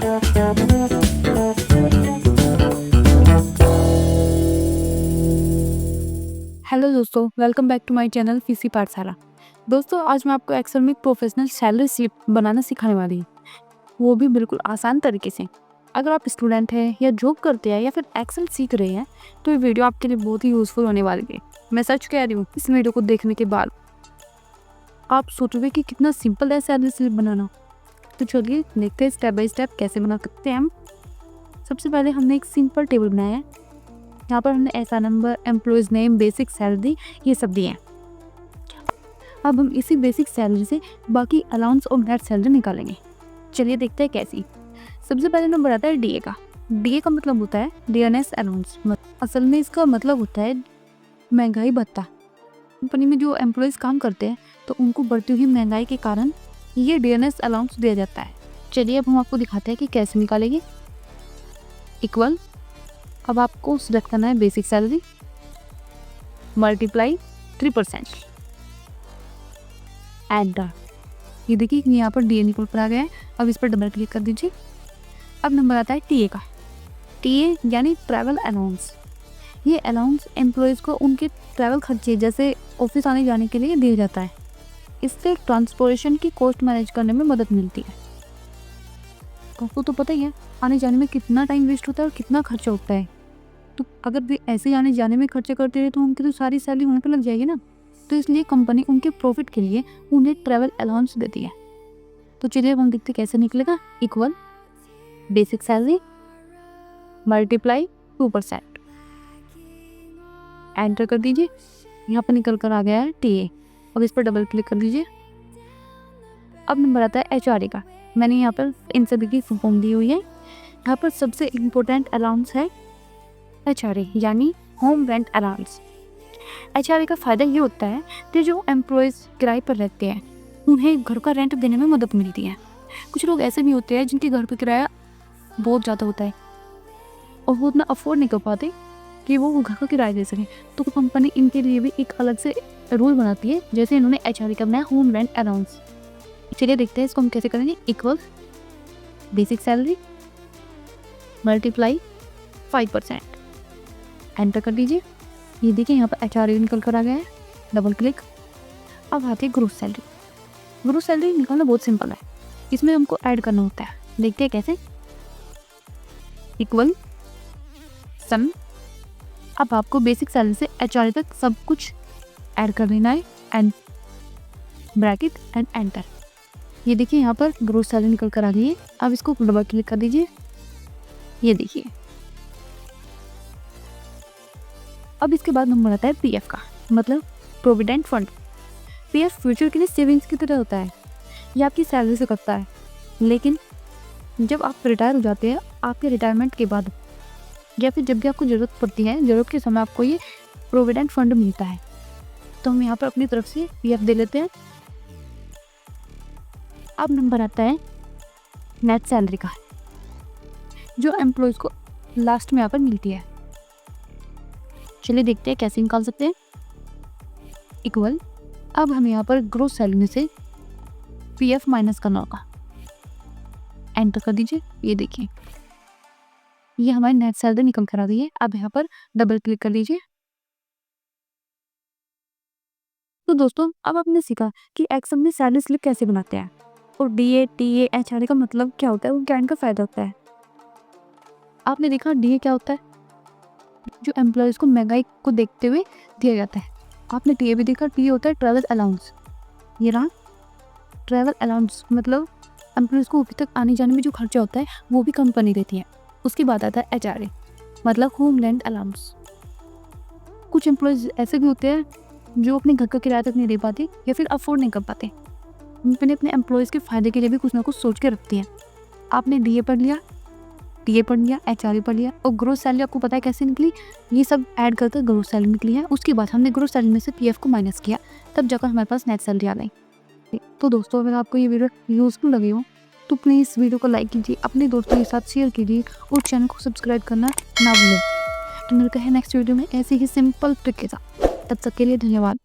Hello दोस्तों, welcome back to my channel फीसी पाठशाला। दोस्तों, आज मैं आपको एक्सेल में प्रोफेशनल सैलरी स्लिप बनाना सिखाने वाली हूँ, वो भी बिल्कुल आसान तरीके से। अगर आप स्टूडेंट हैं या जॉब करते हैं या फिर एक्सेल सीख रहे हैं तो ये वीडियो आपके लिए बहुत ही यूज़फुल होने वाली है। मैं सच कह रही हूँ, इस वीडियो को देखने के बाद आप सोचोगे कि कितना सिंपल है सैलरी स्लिप बनाना। तो चलिए देखते हैं स्टेप बाय स्टेप कैसे बना सकते हैं हम। सबसे पहले हमने एक सिंपल टेबल बनाया है। यहाँ पर हमने ऐसा number, employees name, basic salary ये सब दिए हैं। अब हम इसी बेसिक सैलरी से बाकी अलाउंस और नेट सैलरी निकालेंगे। चलिए देखते हैं कैसी। सबसे पहले नंबर आता है डीए का। डीए का मतलब होता है डियरनेस अलाउंस। असल में इसका मतलब होता है महंगाई भत्ता। कंपनी में जो एम्प्लॉयज़ काम करते हैं तो उनको बढ़ती हुई महंगाई के कारण ये डियरनेस अलाउंस दिया जाता है। चलिए अब हम आपको दिखाते हैं कि कैसे निकालेंगे। इक्वल, अब आपको सिलेक्ट करना है बेसिक सैलरी मल्टीप्लाई 3%। एंटर। ये देखिए यहाँ पर डीए निकल कर आ गया है। अब इस पर डबल क्लिक कर दीजिए। अब नंबर आता है टीए का। टीए यानी ट्रैवल अलाउंस। ये अलाउंस एम्प्लॉयज़ को उनके ट्रैवल खर्चे जैसे ऑफिस आने जाने के लिए दिया जाता है। इससे ट्रांसपोर्टेशन की कॉस्ट मैनेज करने में मदद मिलती है। आपको तो पता ही है आने जाने में कितना टाइम वेस्ट होता है और कितना खर्चा होता है। तो अगर वे ऐसे आने जाने में खर्चे करते रहे तो उनकी तो सारी सैलरी उन्हीं पर लग जाएगी ना। तो इसलिए कंपनी उनके प्रॉफिट के लिए उन्हें ट्रैवल अलाउंस देती है। तो चलिए अब हम देखते कैसे निकलेगा। Equal basic salary multiply 2%। Enter कर दीजिए। यहाँ पर निकल कर आ गया है टीए। अब इस पर डबल क्लिक कर दीजिए। अब नंबर आता है एचआरए का। मैंने यहाँ पर इन सभी की फुल फॉर्म दी हुई है। यहाँ पर सबसे इम्पोर्टेंट अलाउंस है एचआरए यानी होम रेंट अलाउंस। एचआरए का फ़ायदा ये होता है कि जो एम्प्लॉयज़ किराए पर रहते हैं उन्हें घर का रेंट देने में मदद मिलती है। कुछ लोग ऐसे भी होते हैं जिनके घर पर किराया बहुत ज़्यादा होता है और वो उतना अफोर्ड नहीं कर पाते कि वो घर का किराया दे सकें। तो कंपनी इनके लिए भी एक अलग से रूल बनाती है, जैसे इन्होंने एचआरए का बनाया होम रेंट अलाउंस। चलिए देखते हैं इसको हम कैसे करेंगे। Equal basic salary multiply 5%। Enter कर दीजिए। ये देखिए यहाँ पर एचआरए निकल कर आ गया है। Double click. अब आती है ग्रोस सैलरी। ग्रोस सैलरी निकालना बहुत सिंपल है। इसमें हमको ऐड करना होता है। देखते हैं कैसे। इक्वल सम। अब आपको बेसिक सैलरी से एचआरए तक सब कुछ ऐड कर देना है। And bracket and enter. ये देखिए यहाँ पर ग्रोस सैलरी निकल कर आ गई है। अब इसको डबल क्लिक कर दीजिए। ये देखिए। अब इसके बाद नंबर आता है पीएफ का, मतलब प्रोविडेंट फंड। पीएफ फ्यूचर के लिए सेविंग्स की तरह होता है। ये आपकी सैलरी से कटता है, लेकिन जब आप रिटायर हो जाते हैं, आपके रिटायरमेंट के बाद या फिर जब भी आपको ज़रूरत पड़ती है, ज़रूरत के समय आपको ये प्रोविडेंट फंड मिलता है। तो हम यहाँ पर अपनी तरफ से पीएफ दे लेते हैं। अब नंबर आता है नेट सैलरी का, जो एम्प्लॉयज़ को लास्ट में यहाँ पर मिलती है। चलिए देखते हैं कैसे निकाल सकते हैं। इक्वल, अब हमें यहाँ पर ग्रोस सैलरी में से पीएफ माइनस करना होगा। एंटर कर दीजिए। ये देखिए ये हमारी नेट सैलरी निकल कर आ गई है। अब यहाँ पर डबल क्लिक कर लीजिए। तो दोस्तों, अब आपने सीखा कि एक्सेल में सैलरी स्लिप कैसे बनाते हैं और डीए, टीए, एचआरए का मतलब क्या होता है, वो क्या इनका फ़ायदा होता है। आपने देखा डीए क्या होता है, जो एम्प्लॉयज़ को महंगाई को देखते हुए दिया जाता है। आपने टीए भी देखा। टीए होता है ट्रैवल अलाउंस। ये रहा ट्रैवल अलाउंस, मतलब एम्प्लॉयज़ को ऑफिस तक आने जाने में जो खर्चा होता है वो भी कंपनी देती है। उसके बाद आता है एचआरए, मतलब होम रेंट अलाउंस। कुछ एम्प्लॉयज़ ऐसे भी होते हैं जो अपने घर का किराया तक नहीं दे पाते या फिर अफोर्ड नहीं कर पाते। कंपनी अपने एम्प्लॉयज़ के फ़ायदे के लिए भी कुछ ना कुछ सोच के रखती है। आपने डीए पढ़ लिया, टीए पढ़ लिया, एचआरए पढ़ लिया और ग्रोस सैलरी आपको पता है कैसे निकली। ये सब ऐड करके ग्रोस सैलरी निकली है। उसके बाद हमने ग्रोस सैलरी में से पीएफ को माइनस किया, तब जाकर हमारे पास नेट सैलरी आ गई। तो दोस्तों, अगर आपको ये वीडियो यूज़फुल लगी हो तो प्लीज़ वीडियो को लाइक कीजिए, अपने दोस्तों के साथ शेयर कीजिए और चैनल को सब्सक्राइब करना ना भूलें। तो मिलते हैं नेक्स्ट वीडियो में ऐसे ही सिंपल ट्रिक के साथ। तब तक के लिए धन्यवाद।